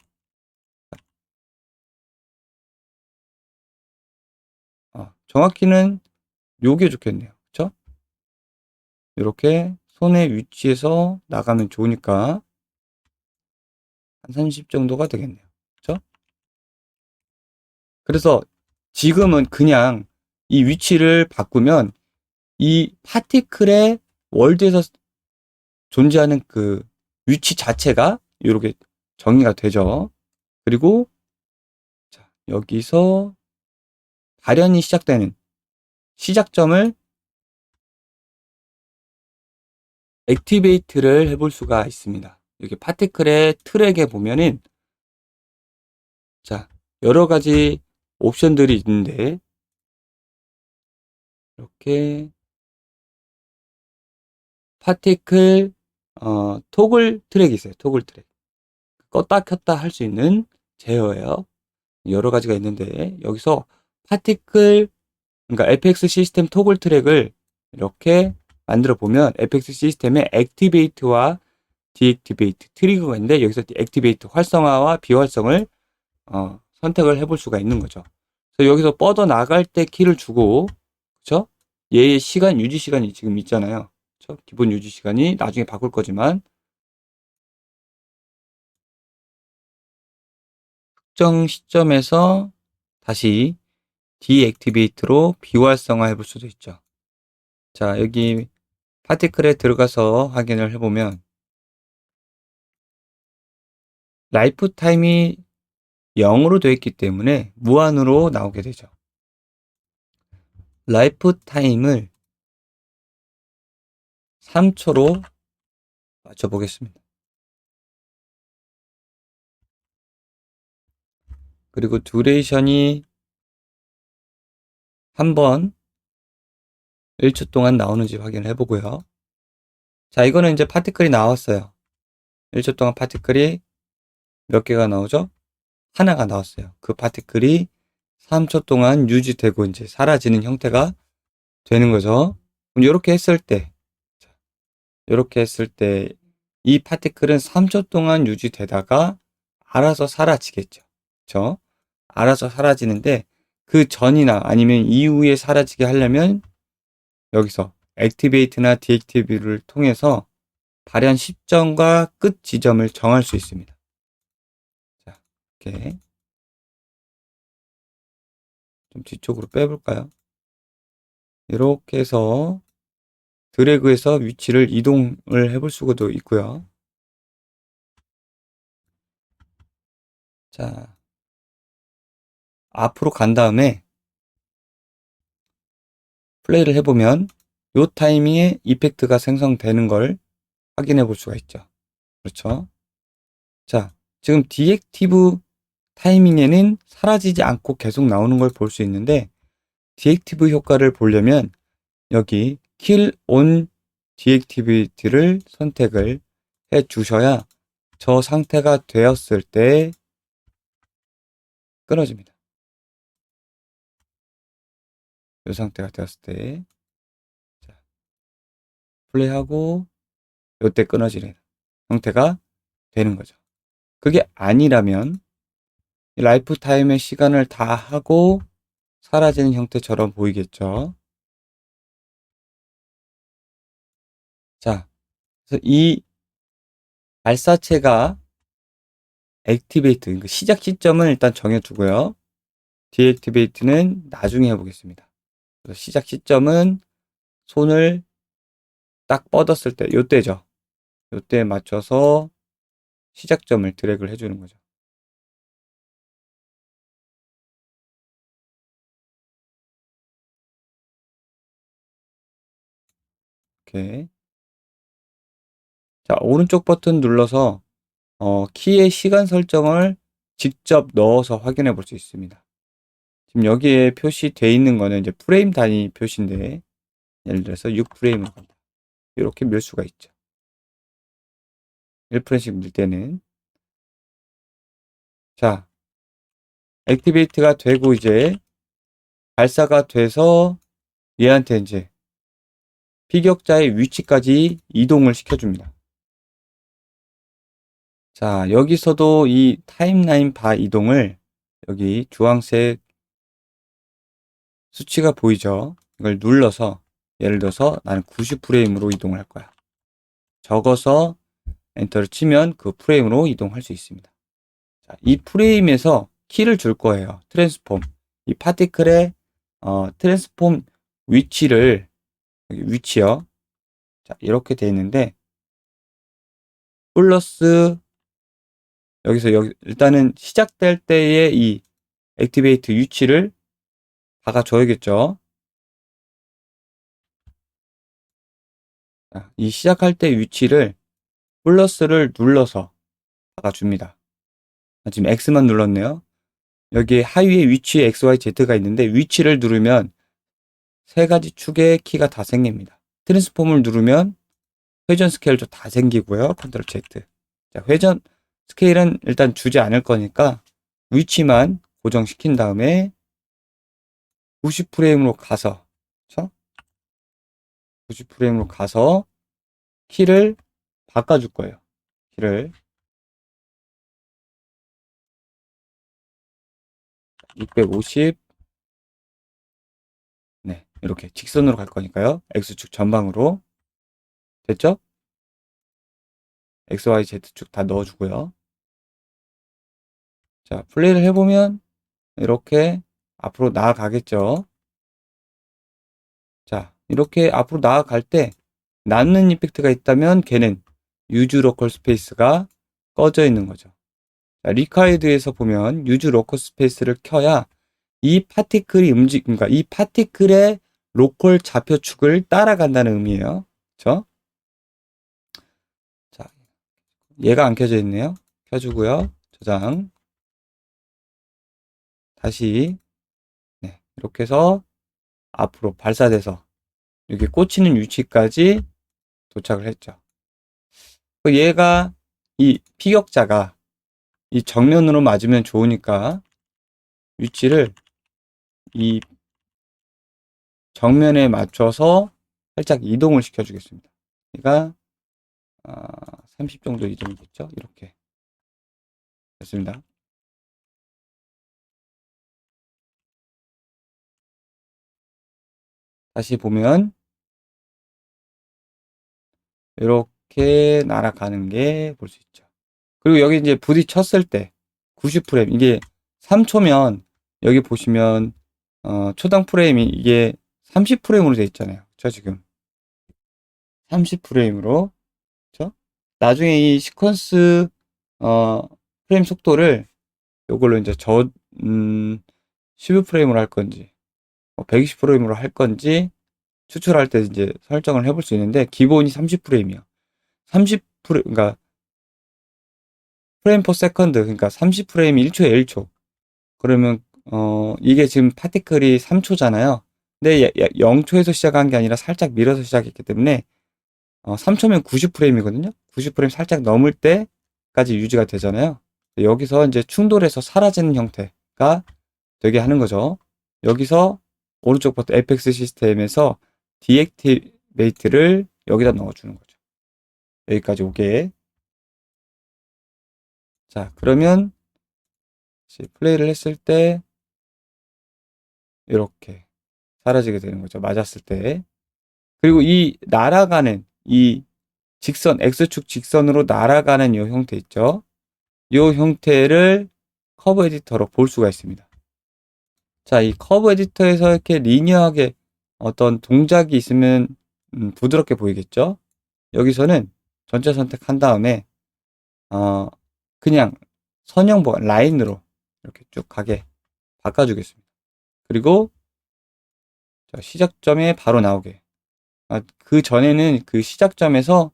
정확히는 요게 좋겠네요. 그쵸? 이렇게 손의 위치에서 나가면 좋으니까 한 30 정도가 되겠네요. 그쵸? 그래서 지금은 그냥 이 위치를 바꾸면 이 파티클의 월드에서 존재하는 그 위치 자체가 이렇게 정의가 되죠. 그리고 자, 여기서 발현이 시작되는 시작점을 액티베이트를 해볼 수가 있습니다. 이렇게 파티클의 트랙에 보면은, 자, 여러 가지 옵션들이 있는데, 이렇게 파티클 토글 트랙이 있어요. 토글 트랙. 껐다 켰다 할 수 있는 제어예요. 여러 가지가 있는데 여기서 파티클 그러니까 FX 시스템 토글 트랙을 이렇게 만들어 보면 FX 시스템에 액티베이트와 디액티베이트 트리거가 있는데 여기서 액티베이트 활성화와 비활성을 선택을 해볼 수가 있는 거죠. 그래서 여기서 뻗어 나갈 때 키를 주고 그렇죠? 얘의 시간 유지 시간이 지금 있잖아요. 그렇죠? 기본 유지 시간이 나중에 바꿀 거지만 특정 시점에서 다시 디액티베이트로 비활성화 해볼 수도 있죠. 자, 여기 파티클에 들어가서 확인을 해보면 라이프 타임이 0으로 되어 있기 때문에 무한으로 나오게 되죠. 라이프 타임을 3초로 맞춰보겠습니다. 그리고 듀레이션이 한번 1초 동안 나오는지 확인을 해보고요. 자, 이거는 이제 파티클이 나왔어요. 1초 동안 파티클이 몇 개가 나오죠? 하나가 나왔어요. 그 파티클이 3초 동안 유지되고 이제 사라지는 형태가 되는 거죠. 그럼 이렇게 했을 때, 이 파티클은 3초 동안 유지되다가 알아서 사라지겠죠. 그렇죠? 알아서 사라지는데 그 전이나 아니면 이후에 사라지게 하려면 여기서 액티베이트나 디액티베이트를 통해서 발현 시점과 끝 지점을 정할 수 있습니다. 자, 이렇게 좀 뒤쪽으로 빼볼까요? 이렇게 해서 드래그해서 위치를 이동을 해볼 수도 있고요. 자, 앞으로 간 다음에 플레이를 해보면 이 타이밍에 이펙트가 생성되는 걸 확인해 볼 수가 있죠. 그렇죠? 자, 지금 디액티브 타이밍에는 사라지지 않고 계속 나오는 걸 볼 수 있는데 디액티브 효과를 보려면 여기 킬 온 디액티비티를 선택을 해 주셔야 저 상태가 되었을 때 끊어집니다. 이 상태가 되었을 때 자, 플레이하고 이때 끊어지는 형태가 되는 거죠. 그게 아니라면 라이프 타임의 시간을 다 하고 사라지는 형태처럼 보이겠죠. 자, 그래서 이 발사체가 액티베이트, 그러니까 시작 시점은 일단 정해두고요. 디액티베이트는 나중에 해보겠습니다. 그래서 시작 시점은 손을 딱 뻗었을 때, 요때죠. 요때에 맞춰서 시작점을 드래그를 해주는 거죠. 이렇게. 자, 오른쪽 버튼 눌러서 키의 시간 설정을 직접 넣어서 확인해 볼 수 있습니다. 지금 여기에 표시되어 있는 거는 이제 프레임 단위 표시인데, 예를 들어서 6프레임을 간다. 이렇게 밀 수가 있죠. 1프레임씩 밀 때는. 자, 액티베이트가 되고 이제 발사가 돼서 얘한테 이제 피격자의 위치까지 이동을 시켜줍니다. 자, 여기서도 이 타임라인 바 이동을 여기 주황색 수치가 보이죠? 이걸 눌러서 예를 들어서 나는 90프레임으로 이동을 할 거야. 적어서 엔터를 치면 그 프레임으로 이동할 수 있습니다. 자, 이 프레임에서 키를 줄 거예요. 트랜스폼. 이 파티클의 트랜스폼 위치를 여기 위치요. 자, 이렇게 돼 있는데 플러스 여기서 일단은 시작될 때의 이 액티베이트 위치를 박아줘야겠죠. 자, 이 시작할 때 위치를 플러스를 눌러서 박아줍니다. 지금 X만 눌렀네요. 여기 하위에 위치에 XYZ가 있는데 위치를 누르면 세 가지 축의 키가 다 생깁니다. 트랜스폼을 누르면 회전 스케일도 다 생기고요. 컨트롤 Z. 자, 회전 스케일은 일단 주지 않을 거니까 위치만 고정시킨 다음에 90프레임으로 가서, 그쵸? 90프레임으로 가서 키를 바꿔줄 거예요. 키를 650, 네, 이렇게 직선으로 갈 거니까요. X축 전방으로. 됐죠? X, Y, Z축 다 넣어주고요. 자, 플레이를 해보면 이렇게 앞으로 나아가겠죠. 자, 이렇게 앞으로 나아갈 때 남는 이펙트가 있다면 걔는 유즈 로컬 스페이스가 꺼져 있는 거죠. 자, 리카이드에서 보면 유즈 로컬 스페이스를 켜야 이 파티클이 그러니까 이 파티클의 로컬 좌표축을 따라간다는 의미예요. 그렇죠? 자, 얘가 안 켜져 있네요. 켜주고요. 저장. 다시 네, 이렇게 해서 앞으로 발사돼서 여기 꽂히는 위치까지 도착을 했죠. 얘가 이 피격자가 이 정면으로 맞으면 좋으니까 위치를 이 정면에 맞춰서 살짝 이동을 시켜주겠습니다. 얘가 30 정도 이동이 됐죠. 이렇게 됐습니다. 다시 보면 이렇게 날아가는 게 볼 수 있죠. 그리고 여기 이제 부딪혔을 때 90프레임 이게 3초면 여기 보시면 초당 프레임이 이게 30프레임으로 되어 있잖아요. 저 지금 30프레임으로 그렇죠? 나중에 이 시퀀스 프레임 속도를 이걸로 이제 12프레임으로 할 건지 120프레임으로 할 건지 추출할 때 이제 설정을 해볼 수 있는데 기본이 30프레임이요. 30프레임 그러니까 프레임 퍼 세컨드 그러니까 30프레임이 1초에 1초. 그러면 이게 지금 파티클이 3초잖아요. 근데 0초에서 시작한 게 아니라 살짝 밀어서 시작했기 때문에 3초면 90프레임이거든요. 90프레임 살짝 넘을 때까지 유지가 되잖아요. 여기서 이제 충돌해서 사라지는 형태가 되게 하는 거죠. 여기서 오른쪽부터 FX 시스템에서 디액티베이트를 여기다 넣어주는 거죠. 여기까지 오게. 자, 그러면 플레이를 했을 때 이렇게 사라지게 되는 거죠. 맞았을 때. 그리고 이 날아가는 이 직선, X축 직선으로 날아가는 이 형태 있죠. 이 형태를 커브 에디터로 볼 수가 있습니다. 자, 이 커브 에디터에서 이렇게 리니어하게 어떤 동작이 있으면 부드럽게 보이겠죠? 여기서는 전체 선택한 다음에 그냥 선형 보관 라인으로 이렇게 쭉 가게 바꿔주겠습니다. 그리고 시작점에 바로 나오게. 그 전에는 그 시작점에서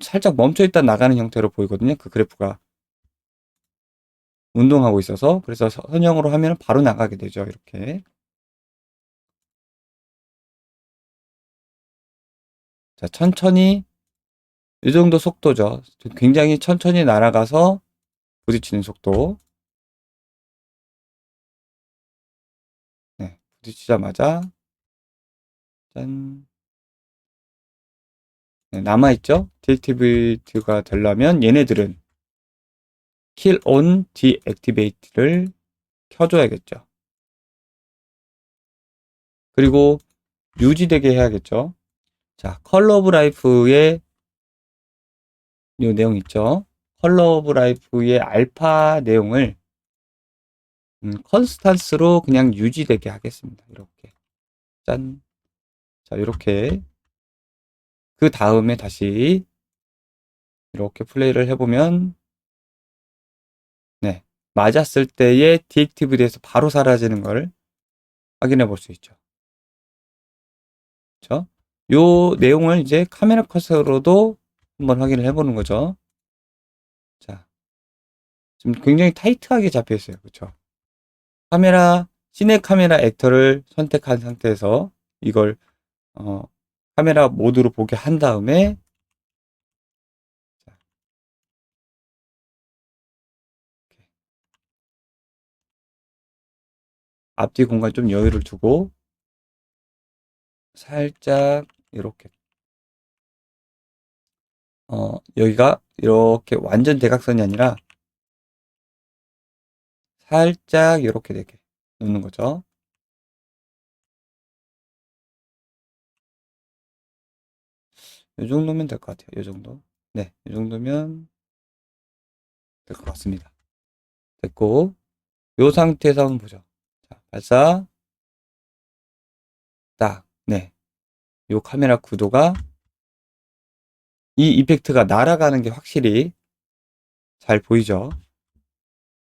살짝 멈춰있다 나가는 형태로 보이거든요. 그 그래프가 운동하고 있어서. 그래서 선형으로 하면 바로 나가게 되죠. 이렇게. 자, 천천히 이 정도 속도죠. 굉장히 천천히 날아가서 부딪히는 속도. 네, 부딪히자마자 짠. 네, 남아있죠? 디액티베이트가 되려면 얘네들은 kill on deactivate를 켜줘야겠죠. 그리고 유지되게 해야겠죠. 자, 컬러 오브 라이프의 이 내용 있죠. 컬러 오브 라이프의 알파 내용을 컨스탄스로 그냥 유지되게 하겠습니다. 이렇게 짠. 자, 이렇게 그 다음에 다시 이렇게 플레이를 해보면 네, 맞았을 때의 디액티브에서 바로 사라지는 걸 확인해 볼 수 있죠. 그렇죠? 요 내용을 이제 카메라 컷으로도 한번 확인을 해보는 거죠. 자, 지금 굉장히 타이트하게 잡혀 있어요. 그렇죠? 카메라 시네 카메라 액터를 선택한 상태에서 이걸 카메라 모드로 보게 한 다음에 앞뒤 공간 좀 여유를 두고 살짝 이렇게 여기가 이렇게 완전 대각선이 아니라 살짝 이렇게 되게 놓는 거죠. 이 정도면 될 것 같아요. 이 정도. 네, 이 정도면 될 것 같습니다. 됐고, 이 상태에서 한번 보죠. 자, 발사, 딱, 네. 이 카메라 구도가 이 이펙트가 날아가는 게 확실히 잘 보이죠.